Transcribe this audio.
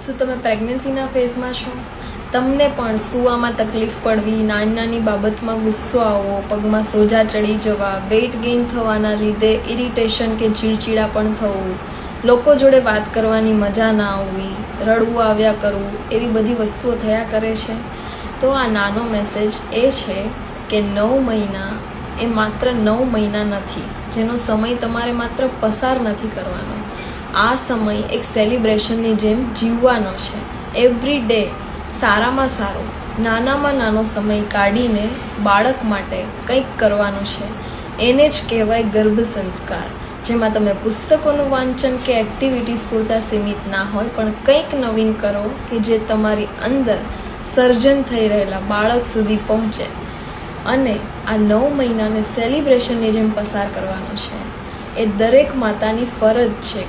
શું તમે પ્રેગ્નન્સીના ફેઝમાં છો? તમને પણ સૂવામાં તકલીફ પડવી, નાની નાની બાબતમાં ગુસ્સો આવવો, પગમાં સોજા ચડી જવા, વેઇટ ગેઇન થવાના લીધે ઇરિટેશન કે ચીડચીડા પણ થવું, લોકો જોડે વાત કરવાની મજા ના આવવી, રડવું આવ્યા કરવું, એવી બધી વસ્તુઓ થયા કરે છે. તો આ નાનો મેસેજ એ છે કે 9 મહિના એ માત્ર 9 મહિના નથી, જેનો સમય તમારે માત્ર પસાર નથી કરવાનો. આ સમય એક સેલિબ્રેશનની જેમ જીવવાનો છે. એવરી ડે સારામાં સારો, નાનામાં નાનો સમય કાઢીને બાળક માટે કંઈક કરવાનું છે. એને જ કહેવાય ગર્ભ સંસ્કાર, જેમાં તમે પુસ્તકોનું વાંચન કે એક્ટિવિટીઝ પૂરતા સીમિત ના હોય, પણ કંઈક નવીન કરો કે જે તમારી અંદર સર્જન થઈ રહેલા બાળક સુધી પહોંચે. અને આ 9 મહિનાને સેલિબ્રેશનની જેમ પસાર કરવાનો છે. એ દરેક માતાની ફરજ છે.